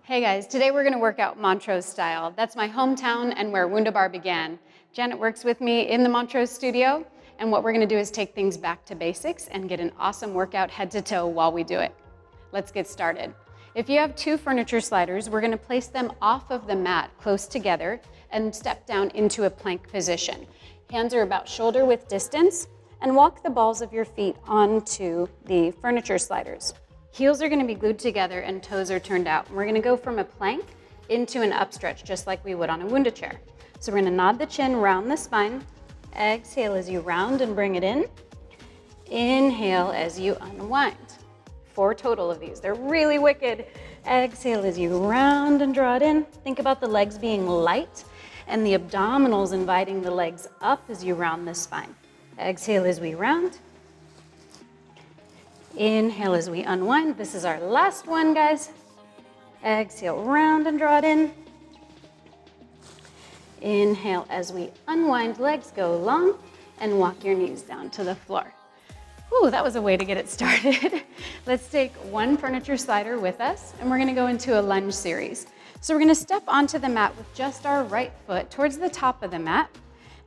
Hey guys, today we're gonna work out Montrose style. That's my hometown and where WundaBar began. Janet works with me in the Montrose studio, and what we're gonna do is take things back to basics and get an awesome workout head to toe while we do it. Let's get started. If you have two furniture sliders, we're gonna place them off of the mat close together and step down into a plank position. Hands are about shoulder width distance, and walk the balls of your feet onto the furniture sliders. Heels are gonna be glued together and toes are turned out. We're gonna go from a plank into an upstretch, just like we would on a Wunda chair. So we're gonna nod the chin, round the spine. Exhale as you round and bring it in. Inhale as you unwind. 4 total of these. They're really wicked. Exhale as you round and draw it in. Think about the legs being light and the abdominals inviting the legs up as you round the spine. Exhale as we round. Inhale as we unwind. This is our last one, guys. Exhale, round and draw it in. Inhale as we unwind, legs go long, and walk your knees down to the floor. Ooh, that was a way to get it started. Let's take one furniture slider with us, and we're gonna go into a lunge series. So we're gonna step onto the mat with just our right foot towards the top of the mat,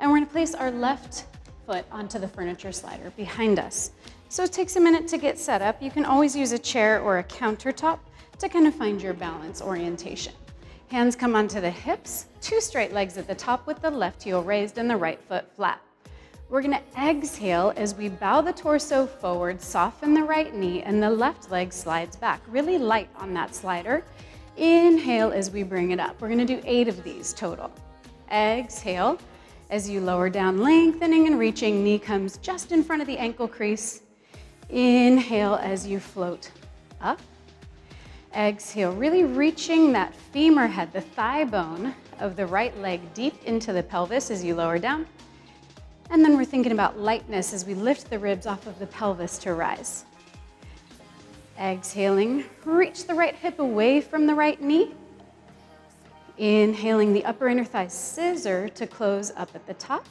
and we're gonna place our left foot onto the furniture slider behind us. So it takes a minute to get set up. You can always use a chair or a countertop to kind of find your balance orientation. Hands come onto the hips, 2 straight legs at the top with the left heel raised and the right foot flat. We're gonna exhale as we bow the torso forward, soften the right knee, and the left leg slides back. Really light on that slider. Inhale as we bring it up. We're gonna do 8 of these total. Exhale as you lower down, lengthening and reaching. Knee comes just in front of the ankle crease. Inhale as you float up. Exhale, really reaching that femur head, the thigh bone of the right leg deep into the pelvis as you lower down. And then we're thinking about lightness as we lift the ribs off of the pelvis to rise. Exhaling, reach the right hip away from the right knee. Inhaling, the upper inner thigh scissor to close up at the top.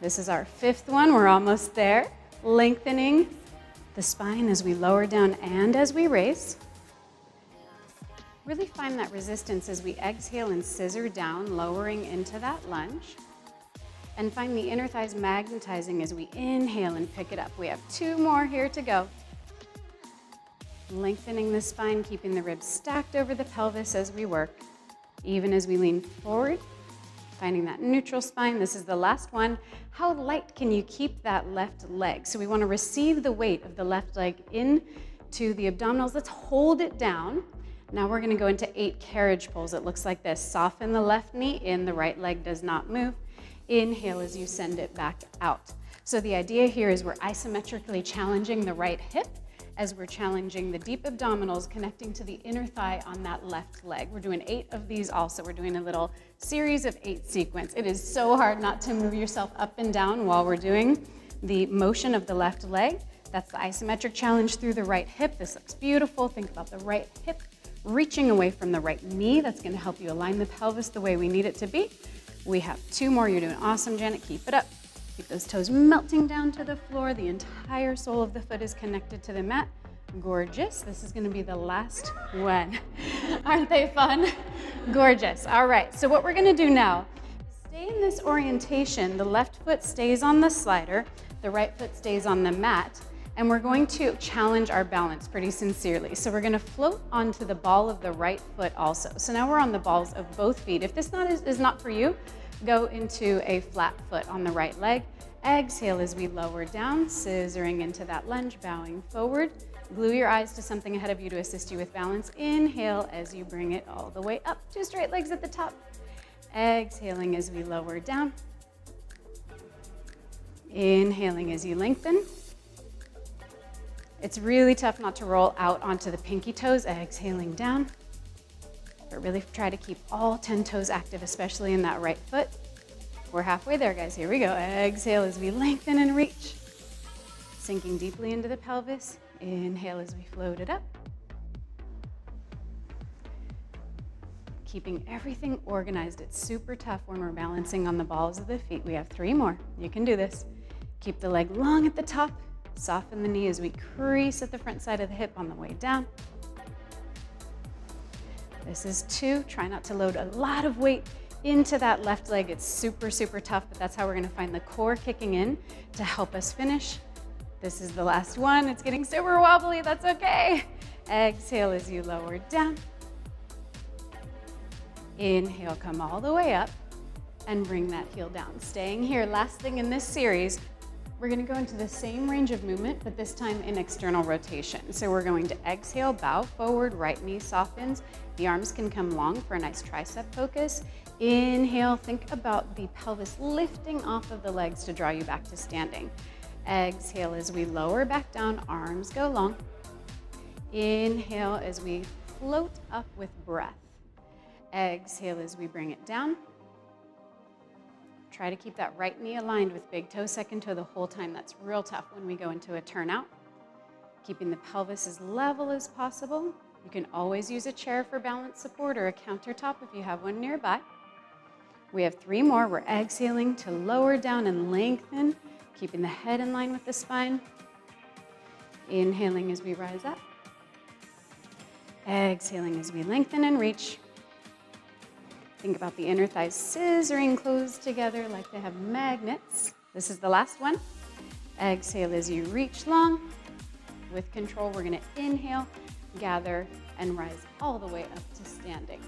This is our 5th one, we're almost there. Lengthening the spine as we lower down and as we raise. Really find that resistance as we exhale and scissor down, lowering into that lunge. And find the inner thighs magnetizing as we inhale and pick it up. We have 2 more here to go. Lengthening the spine, keeping the ribs stacked over the pelvis as we work. Even as we lean forward, finding that neutral spine. This is the last one. How light can you keep that left leg? So we want to receive the weight of the left leg into the abdominals. Let's hold it down. Now we're going to go into 8 carriage pulls. It looks like this. Soften the left knee in, the right leg does not move. Inhale as you send it back out. So the idea here is we're isometrically challenging the right hip as we're challenging the deep abdominals, connecting to the inner thigh on that left leg. We're doing 8 of these also. We're doing a little series of 8 sequence. It is so hard not to move yourself up and down while we're doing the motion of the left leg. That's the isometric challenge through the right hip. This looks beautiful. Think about the right hip reaching away from the right knee. That's gonna help you align the pelvis the way we need it to be. We have 2 more. You're doing awesome, Janet. Keep it up. Keep those toes melting down to the floor. The entire sole of the foot is connected to the mat. Gorgeous. This is going to be the last one. Aren't they fun? Gorgeous. All right. So what we're going to do now, stay in this orientation. The left foot stays on the slider. The right foot stays on the mat. And we're going to challenge our balance pretty sincerely. So we're going to float onto the ball of the right foot also. So now we're on the balls of both feet. If this is not for you, go into a flat foot on the right leg. Exhale as we lower down, scissoring into that lunge, bowing forward. Glue your eyes to something ahead of you to assist you with balance. Inhale as you bring it all the way up. 2 straight legs at the top. Exhaling as we lower down. Inhaling as you lengthen. It's really tough not to roll out onto the pinky toes. Exhaling down. But really try to keep all 10 toes active, especially in that right foot. We're halfway there, guys. Here we go. Exhale as we lengthen and reach. Sinking deeply into the pelvis. Inhale as we float it up. Keeping everything organized. It's super tough when we're balancing on the balls of the feet. We have 3 more. You can do this. Keep the leg long at the top. Soften the knee as we crease at the front side of the hip on the way down. This is 2. Try not to load a lot of weight into that left leg. It's super, super tough, but that's how we're gonna find the core kicking in to help us finish. This is the last one. It's getting super wobbly, that's okay. Exhale as you lower down. Inhale, come all the way up and bring that heel down. Staying here, last thing in this series, we're gonna go into the same range of movement, but this time in external rotation. So we're going to exhale, bow forward, right knee softens. The arms can come long for a nice tricep focus. Inhale, think about the pelvis lifting off of the legs to draw you back to standing. Exhale as we lower back down, arms go long. Inhale as we float up with breath. Exhale as we bring it down. Try to keep that right knee aligned with big toe, second toe the whole time. That's real tough when we go into a turnout. Keeping the pelvis as level as possible. You can always use a chair for balance support or a countertop if you have one nearby. We have 3 more. We're exhaling to lower down and lengthen, keeping the head in line with the spine. Inhaling as we rise up. Exhaling as we lengthen and reach. Think about the inner thighs scissoring closed together like they have magnets. This is the last one. Exhale as you reach long. With control, we're gonna inhale, gather, and rise all the way up to standing.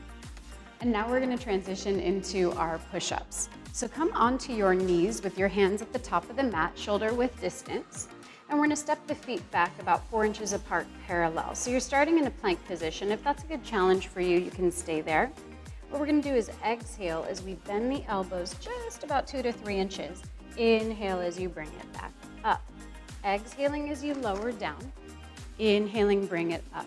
And now we're gonna transition into our push-ups. So come onto your knees with your hands at the top of the mat, shoulder width distance. And we're gonna step the feet back about 4 inches apart, parallel. So you're starting in a plank position. If that's a good challenge for you, you can stay there. What we're gonna do is exhale as we bend the elbows just about 2 to 3 inches. Inhale as you bring it back up. Exhaling as you lower down. Inhaling, bring it up.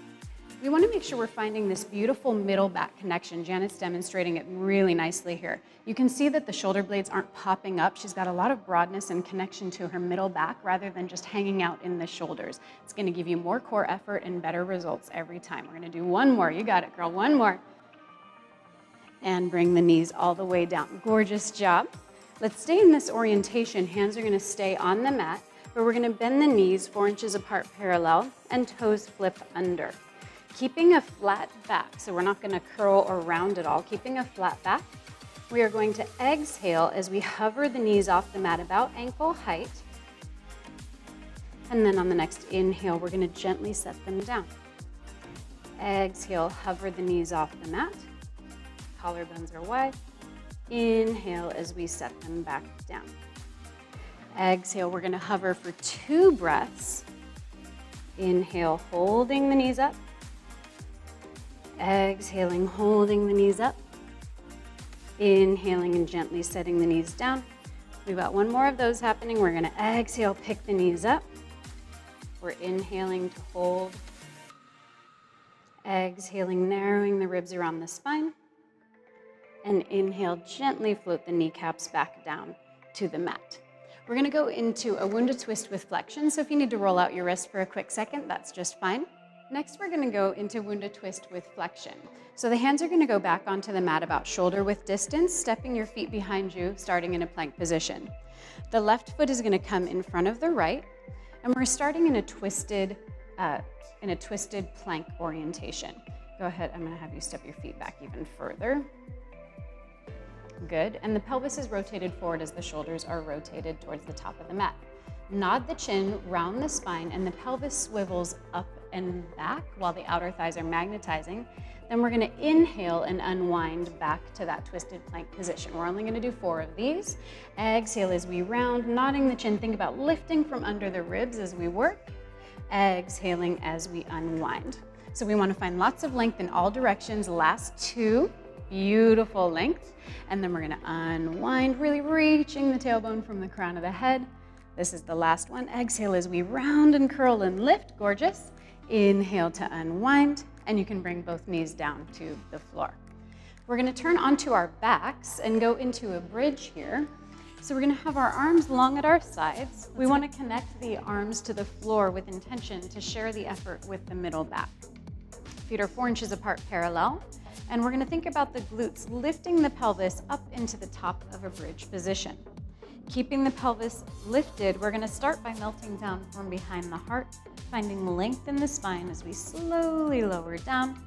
We wanna make sure we're finding this beautiful middle back connection. Janet's demonstrating it really nicely here. You can see that the shoulder blades aren't popping up. She's got a lot of broadness and connection to her middle back rather than just hanging out in the shoulders. It's gonna give you more core effort and better results every time. We're gonna do 1 more. You got it, girl. 1 more. And bring the knees all the way down. Gorgeous job. Let's stay in this orientation. Hands are gonna stay on the mat, but we're gonna bend the knees 4 inches apart parallel and toes flip under. Keeping a flat back, so we're not gonna curl or round at all. Keeping a flat back, we are going to exhale as we hover the knees off the mat about ankle height. And then on the next inhale, we're gonna gently set them down. Exhale, hover the knees off the mat. Collarbones are wide. Inhale as we set them back down. Exhale, we're gonna hover for 2 breaths. Inhale, holding the knees up. Exhaling, holding the knees up. Inhaling and gently setting the knees down. We've got 1 more of those happening. We're gonna exhale, pick the knees up. We're inhaling to hold. Exhaling, narrowing the ribs around the spine. And inhale, gently float the kneecaps back down to the mat. We're gonna go into a Wunda twist with flexion, so if you need to roll out your wrist for a quick second, that's just fine. Next, we're gonna go into Wunda twist with flexion. So the hands are gonna go back onto the mat about shoulder width distance, stepping your feet behind you, starting in a plank position. The left foot is gonna come in front of the right, and we're starting in a twisted plank orientation. Go ahead, I'm gonna have you step your feet back even further. Good, and the pelvis is rotated forward as the shoulders are rotated towards the top of the mat. Nod the chin, round the spine, and the pelvis swivels up and back while the outer thighs are magnetizing. Then we're gonna inhale and unwind back to that twisted plank position. We're only gonna do 4 of these. Exhale as we round, nodding the chin. Think about lifting from under the ribs as we work. Exhaling as we unwind. So we wanna find lots of length in all directions. Last 2. Beautiful length. And then we're gonna unwind, really reaching the tailbone from the crown of the head. This is the last one. Exhale as we round and curl and lift. Gorgeous. Inhale to unwind, and you can bring both knees down to the floor. We're gonna turn onto our backs and go into a bridge here. So we're gonna have our arms long at our sides. We wanna connect the arms to the floor with intention to share the effort with the middle back. Feet are 4 inches apart parallel. And we're gonna think about the glutes lifting the pelvis up into the top of a bridge position. Keeping the pelvis lifted, we're gonna start by melting down from behind the heart, finding length in the spine as we slowly lower down.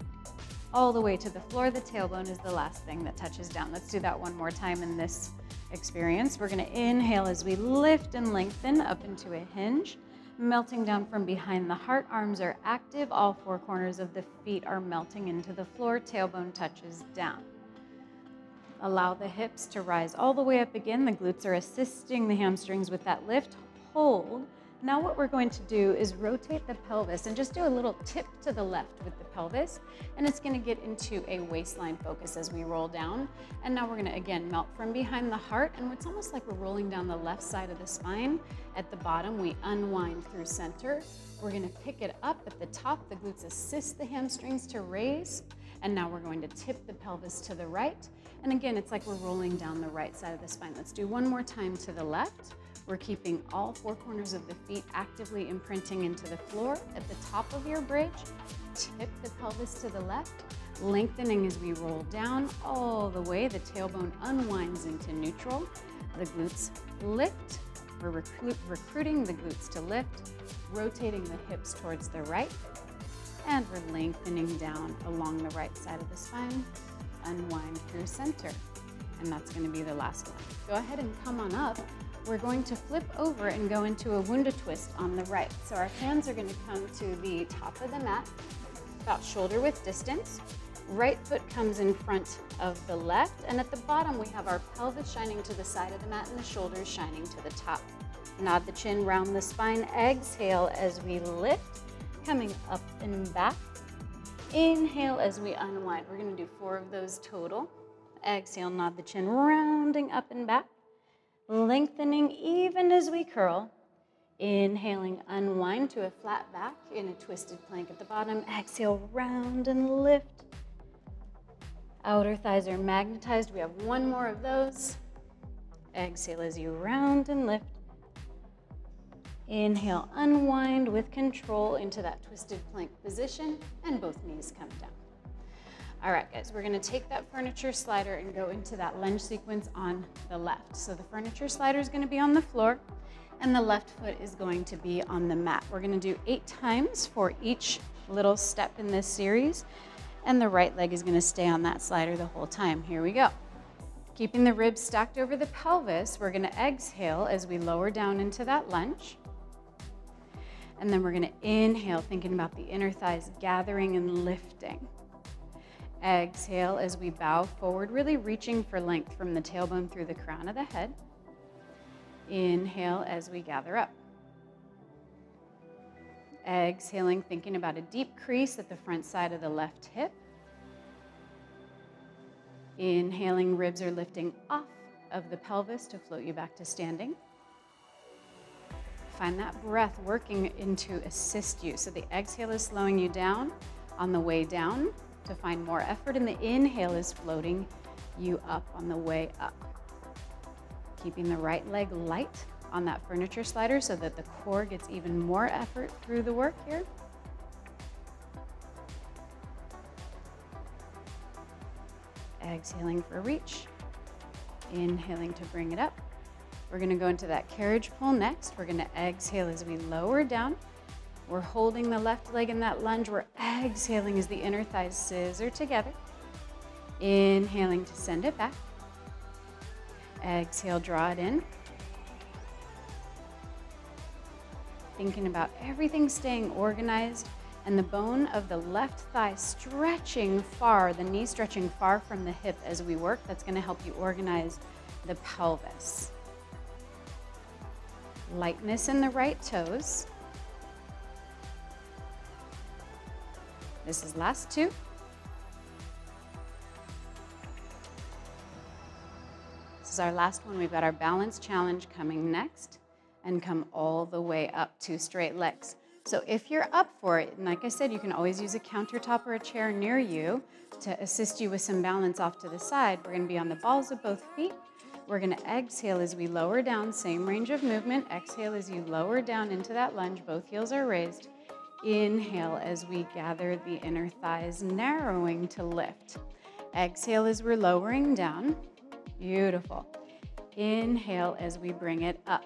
all the way to the floor. The tailbone is the last thing that touches down. Let's do that one more time in this experience. We're gonna inhale as we lift and lengthen up into a hinge, melting down from behind the heart. Arms are active. All four corners of the feet are melting into the floor. Tailbone touches down. Allow the hips to rise all the way up again. The glutes are assisting the hamstrings with that lift. Hold. Now what we're going to do is rotate the pelvis and just do a little tip to the left with the pelvis, and it's going to get into a waistline focus as we roll down. And now we're going to again melt from behind the heart, and it's almost like we're rolling down the left side of the spine. At the bottom, we unwind through center. We're going to pick it up at the top. The glutes assist the hamstrings to raise, and now we're going to tip the pelvis to the right. And again, it's like we're rolling down the right side of the spine. Let's do one more time to the left. We're keeping all four corners of the feet actively imprinting into the floor. At the top of your bridge, tip the pelvis to the left, lengthening as we roll down all the way. The tailbone unwinds into neutral. The glutes lift. We're recruiting the glutes to lift, rotating the hips towards the right, and we're lengthening down along the right side of the spine. Unwind through center, and that's going to be the last one. Go ahead and come on up. We're going to flip over and go into a Wunda twist on the right. So our hands are going to come to the top of the mat, about shoulder width distance. Right foot comes in front of the left, and at the bottom we have our pelvis shining to the side of the mat and the shoulders shining to the top. Nod the chin, round the spine. Exhale as we lift, coming up and back. Inhale as we unwind. We're going to do 4 of those total. Exhale, nod the chin, rounding up and back. Lengthening even as we curl. Inhaling, unwind to a flat back in a twisted plank at the bottom. Exhale, round and lift. Outer thighs are magnetized. We have 1 more of those. Exhale as you round and lift. Inhale, unwind with control into that twisted plank position, and both knees come down. All right, guys, we're gonna take that furniture slider and go into that lunge sequence on the left. So the furniture slider is gonna be on the floor, and the left foot is going to be on the mat. We're gonna do 8 times for each little step in this series, and the right leg is gonna stay on that slider the whole time. Here we go. Keeping the ribs stacked over the pelvis, we're gonna exhale as we lower down into that lunge. And then we're gonna inhale, thinking about the inner thighs gathering and lifting. Exhale as we bow forward, really reaching for length from the tailbone through the crown of the head. Inhale as we gather up. Exhaling, thinking about a deep crease at the front side of the left hip. Inhaling, ribs are lifting off of the pelvis to float you back to standing. Find that breath working in to assist you. So the exhale is slowing you down on the way down to find more effort, and the inhale is floating you up on the way up. Keeping the right leg light on that furniture slider so that the core gets even more effort through the work here. Exhaling for reach. Inhaling to bring it up. We're gonna go into that carriage pull next. We're gonna exhale as we lower down. We're holding the left leg in that lunge. We're exhaling as the inner thighs scissor together. Inhaling to send it back. Exhale, draw it in. Thinking about everything staying organized and the bone of the left thigh stretching far, the knee stretching far from the hip as we work. That's gonna help you organize the pelvis. Lightness in the right toes. This is last 2. This is our last one. We've got our balance challenge coming next, and come all the way up 2 straight legs. So if you're up for it, and like I said, you can always use a countertop or a chair near you to assist you with some balance off to the side. We're gonna be on the balls of both feet. We're gonna exhale as we lower down, same range of movement. Exhale as you lower down into that lunge, both heels are raised. Inhale as we gather the inner thighs, narrowing to lift. Exhale as we're lowering down. Beautiful. Inhale as we bring it up.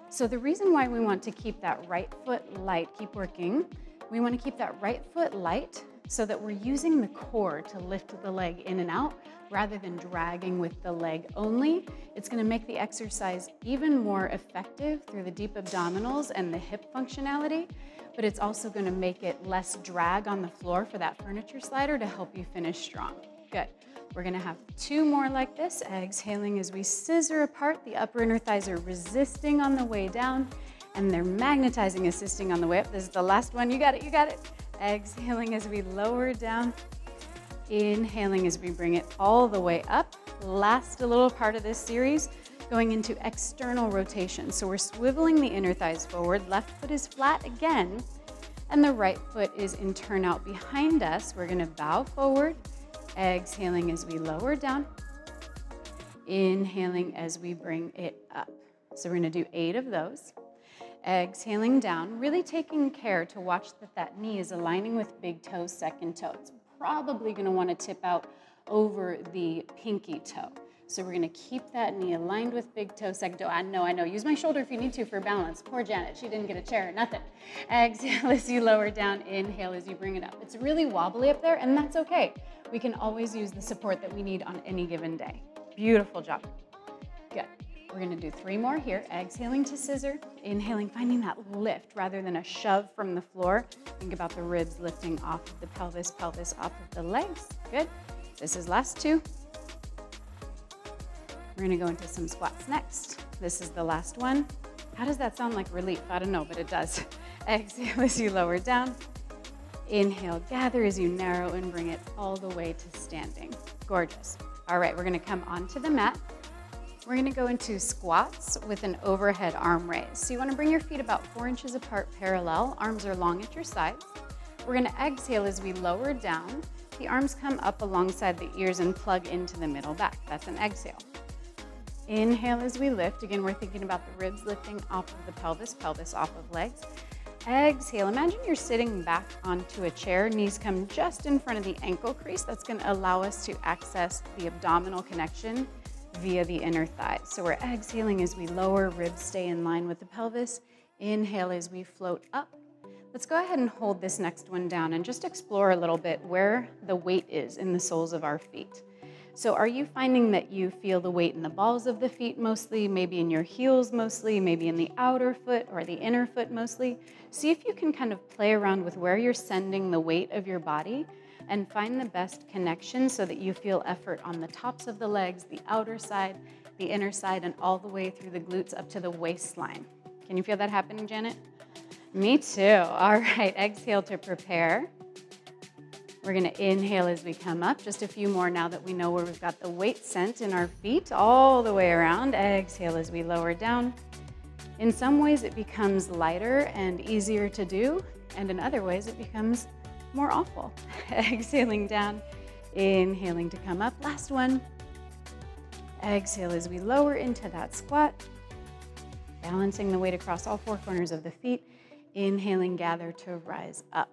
So the reason why we want to keep that right foot light, keep working, we want to keep that right foot light so that we're using the core to lift the leg in and out rather than dragging with the leg only. It's gonna make the exercise even more effective through the deep abdominals and the hip functionality, but it's also gonna make it less drag on the floor for that furniture slider to help you finish strong. Good. We're gonna have 2 more like this, exhaling as we scissor apart. The upper inner thighs are resisting on the way down, and they're magnetizing, assisting on the way up. This is the last one. You got it, you got it. Exhaling as we lower down. Inhaling as we bring it all the way up. Last little part of this series, going into external rotation. So we're swiveling the inner thighs forward, left foot is flat again, and the right foot is in turnout behind us. We're gonna bow forward, exhaling as we lower down, inhaling as we bring it up. So we're gonna do 8 of those. Exhaling down, really taking care to watch that that knee is aligning with big toe, second toe. It's probably gonna wanna tip out over the pinky toe. So we're gonna keep that knee aligned with big toe, second toe. I know. Use my shoulder if you need to for balance. Poor Janet, she didn't get a chair, nothing. Exhale as you lower down, inhale as you bring it up. It's really wobbly up there, and that's okay. We can always use the support that we need on any given day. Beautiful job. Good. We're gonna do 3 more here. Exhaling to scissor, inhaling, finding that lift rather than a shove from the floor. Think about the ribs lifting off of the pelvis, pelvis off of the legs. Good. This is last 2. We're gonna go into some squats next. This is the last one. How does that sound like relief? I don't know, but it does. Exhale as you lower down. Inhale, gather as you narrow and bring it all the way to standing. Gorgeous. All right, we're gonna come onto the mat. We're gonna go into squats with an overhead arm raise. So you wanna bring your feet about 4 inches apart parallel. Arms are long at your sides. We're gonna exhale as we lower down. The arms come up alongside the ears and plug into the middle back. That's an exhale. Inhale as we lift. Again, we're thinking about the ribs lifting off of the pelvis, pelvis off of legs. Exhale, imagine you're sitting back onto a chair. Knees come just in front of the ankle crease. That's gonna allow us to access the abdominal connection via the inner thighs. So we're exhaling as we lower, ribs stay in line with the pelvis. Inhale as we float up. Let's go ahead and hold this next one down and just explore a little bit where the weight is in the soles of our feet. So are you finding that you feel the weight in the balls of the feet mostly, maybe in your heels mostly, maybe in the outer foot or the inner foot mostly? See if you can kind of play around with where you're sending the weight of your body and find the best connection so that you feel effort on the tops of the legs, the outer side, the inner side, and all the way through the glutes up to the waistline. Can you feel that happening, Janet? Me too. All right, exhale to prepare. We're gonna inhale as we come up. Just a few more now that we know where we've got the weight sent in our feet all the way around. Exhale as we lower down. In some ways it becomes lighter and easier to do, and in other ways it becomes more awful. Exhaling down, inhaling to come up. Last one. Exhale as we lower into that squat. Balancing the weight across all 4 corners of the feet. Inhaling, gather to rise up.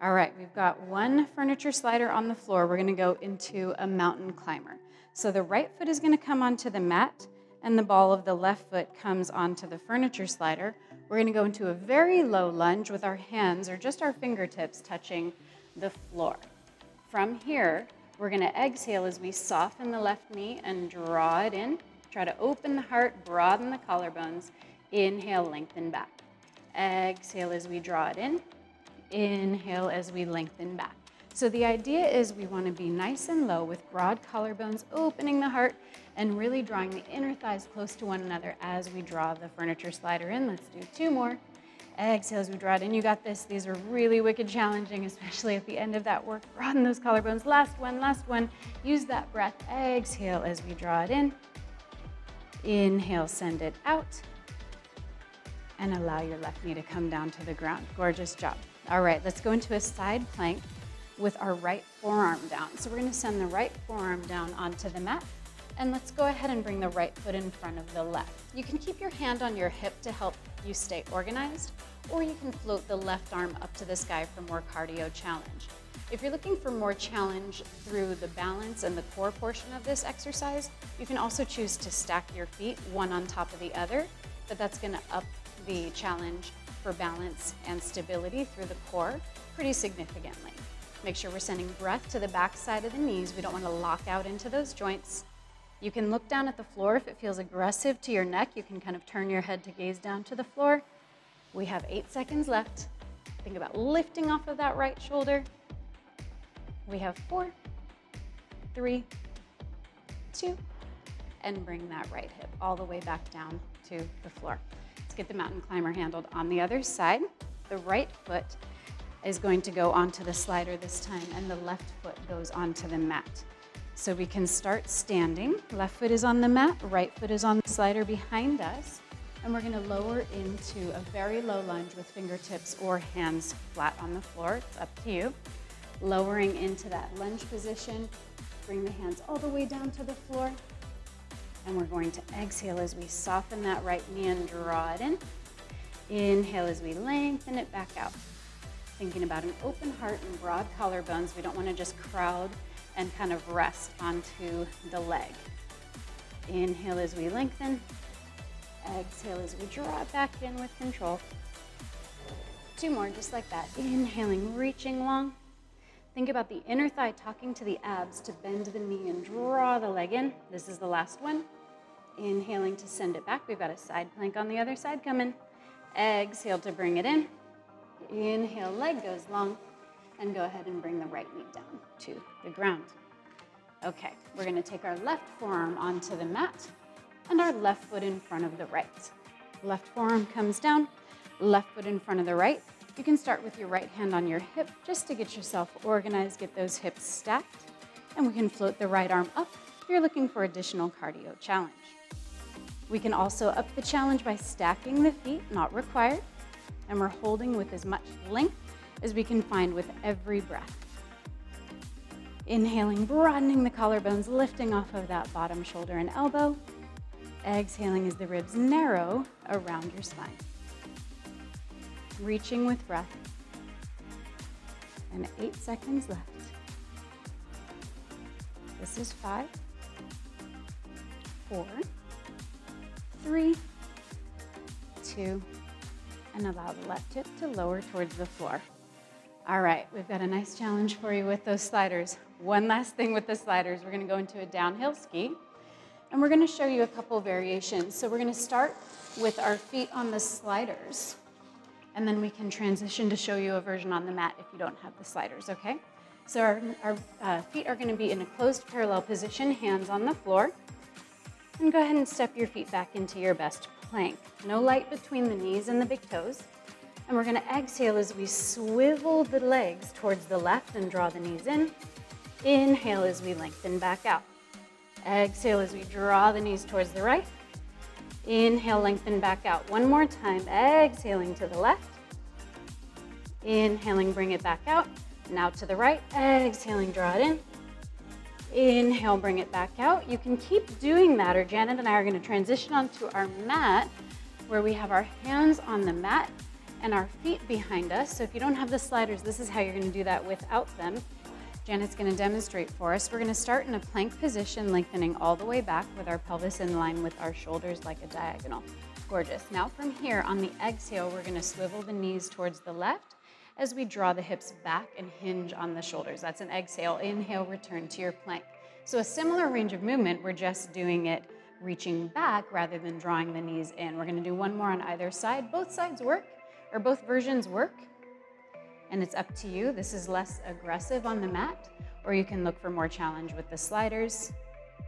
All right, we've got 1 furniture slider on the floor. We're gonna go into a mountain climber. So the right foot is gonna come onto the mat and the ball of the left foot comes onto the furniture slider. We're gonna go into a very low lunge with our hands or just our fingertips touching the floor. From here, we're gonna exhale as we soften the left knee and draw it in. Try to open the heart, broaden the collarbones. Inhale, lengthen back. Exhale as we draw it in. Inhale as we lengthen back. So the idea is we want to be nice and low with broad collarbones, opening the heart, and really drawing the inner thighs close to one another as we draw the furniture slider in. Let's do 2 more. Exhale as we draw it in. You got this. These are really wicked challenging, especially at the end of that work. Broaden those collarbones. Last one, last one. Use that breath. Exhale as we draw it in. Inhale, send it out. And allow your left knee to come down to the ground. Gorgeous job. All right, let's go into a side plank with our right forearm down. So we're gonna send the right forearm down onto the mat, and let's go ahead and bring the right foot in front of the left. You can keep your hand on your hip to help you stay organized, or you can float the left arm up to the sky for more cardio challenge. If you're looking for more challenge through the balance and the core portion of this exercise, you can also choose to stack your feet one on top of the other, but that's gonna up the challenge for balance and stability through the core pretty significantly. Make sure we're sending breath to the back side of the knees. We don't want to lock out into those joints. You can look down at the floor if it feels aggressive to your neck. You can kind of turn your head to gaze down to the floor. We have 8 seconds left. Think about lifting off of that right shoulder. We have 4, 3, 2, and bring that right hip all the way back down to the floor. Let's get the mountain climber handled on the other side. The right foot is going to go onto the slider this time, and the left foot goes onto the mat. So we can start standing. Left foot is on the mat, right foot is on the slider behind us, and we're gonna lower into a very low lunge with fingertips or hands flat on the floor. It's up to you. Lowering into that lunge position, bring the hands all the way down to the floor, and we're going to exhale as we soften that right knee and draw it in. Inhale as we lengthen it back out. Thinking about an open heart and broad collarbones. We don't want to just crowd and kind of rest onto the leg. Inhale as we lengthen. Exhale as we draw it back in with control. 2 more, just like that. Inhaling, reaching long. Think about the inner thigh talking to the abs to bend the knee and draw the leg in. This is the last one. Inhaling to send it back. We've got a side plank on the other side coming. Exhale to bring it in. Inhale, leg goes long, and go ahead and bring the right knee down to the ground. Okay, we're gonna take our left forearm onto the mat and our left foot in front of the right. Left forearm comes down, left foot in front of the right. You can start with your right hand on your hip just to get yourself organized, get those hips stacked, and we can float the right arm up if you're looking for additional cardio challenge. We can also up the challenge by stacking the feet, not required, and we're holding with as much length as we can find with every breath. Inhaling, broadening the collarbones, lifting off of that bottom shoulder and elbow. Exhaling as the ribs narrow around your spine. Reaching with breath. And 8 seconds left. This is 5, 4, 3, 2, and allow the left hip to lower towards the floor. All right, we've got a nice challenge for you with those sliders. One last thing with the sliders, we're gonna go into a downhill ski, and we're gonna show you a couple variations. So we're gonna start with our feet on the sliders, and then we can transition to show you a version on the mat if you don't have the sliders, okay? So our feet are gonna be in a closed parallel position, hands on the floor, and go ahead and step your feet back into your best plank. No light between the knees and the big toes. And we're gonna exhale as we swivel the legs towards the left and draw the knees in. Inhale as we lengthen back out. Exhale as we draw the knees towards the right. Inhale, lengthen back out. One more time, exhaling to the left. Inhaling, bring it back out. Now to the right, exhaling, draw it in. Inhale, bring it back out. You can keep doing that, or Janet and I are gonna transition onto our mat where we have our hands on the mat and our feet behind us. So if you don't have the sliders, this is how you're gonna do that without them. Janet's gonna demonstrate for us. We're gonna start in a plank position, lengthening all the way back with our pelvis in line with our shoulders like a diagonal. Gorgeous. Now from here, on the exhale, we're gonna swivel the knees towards the left as we draw the hips back and hinge on the shoulders. That's an exhale. Inhale, return to your plank. So a similar range of movement, we're just doing it reaching back rather than drawing the knees in. We're gonna do one more on either side. Both sides work, or both versions work, and it's up to you. This is less aggressive on the mat, or you can look for more challenge with the sliders.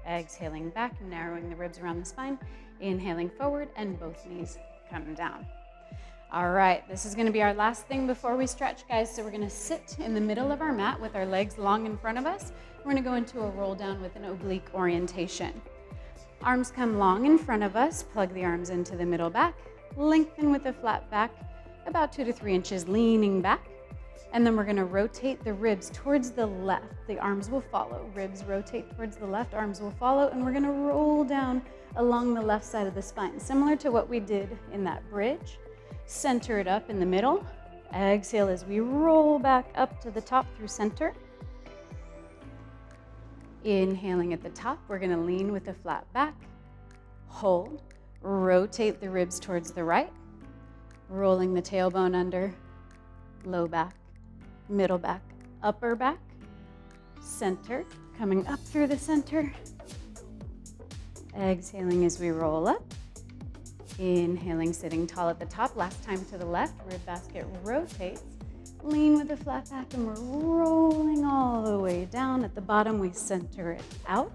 Exhaling back, narrowing the ribs around the spine. Inhaling forward, and both knees come down. All right, this is gonna be our last thing before we stretch, guys. So we're gonna sit in the middle of our mat with our legs long in front of us. We're gonna go into a roll down with an oblique orientation. Arms come long in front of us, plug the arms into the middle back, lengthen with a flat back, about 2 to 3 inches, leaning back. And then we're gonna rotate the ribs towards the left. The arms will follow. Ribs rotate towards the left, arms will follow, and we're gonna roll down along the left side of the spine, similar to what we did in that bridge. Center it up in the middle. Exhale as we roll back up to the top through center. Inhaling at the top, we're gonna lean with a flat back. Hold, rotate the ribs towards the right, rolling the tailbone under, low back, middle back, upper back, center, coming up through the center. Exhaling as we roll up. Inhaling, sitting tall at the top. Last time to the left, rib basket rotates. Lean with the flat back and we're rolling all the way down. At the bottom, we center it out.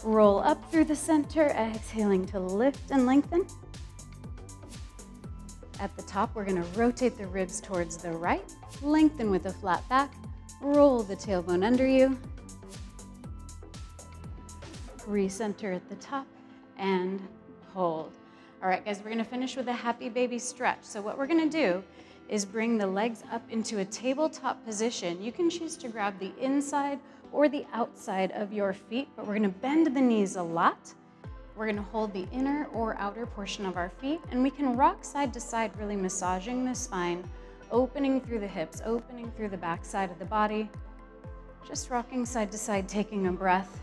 Roll up through the center, exhaling to lift and lengthen. At the top, we're gonna rotate the ribs towards the right, lengthen with a flat back, roll the tailbone under you, recenter at the top, and hold. All right, guys, we're gonna finish with a happy baby stretch. So what we're gonna do is bring the legs up into a tabletop position. You can choose to grab the inside or the outside of your feet, but we're gonna bend the knees a lot. We're gonna hold the inner or outer portion of our feet, and we can rock side to side, really massaging the spine, opening through the hips, opening through the back side of the body, just rocking side to side, taking a breath,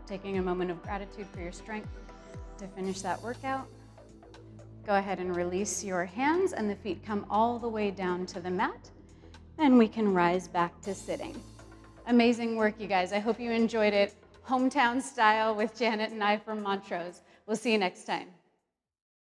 taking a moment of gratitude for your strength to finish that workout. Go ahead and release your hands, and the feet come all the way down to the mat, and we can rise back to sitting. Amazing work, you guys. I hope you enjoyed it. Hometown style with Janet and I from Montrose. We'll see you next time.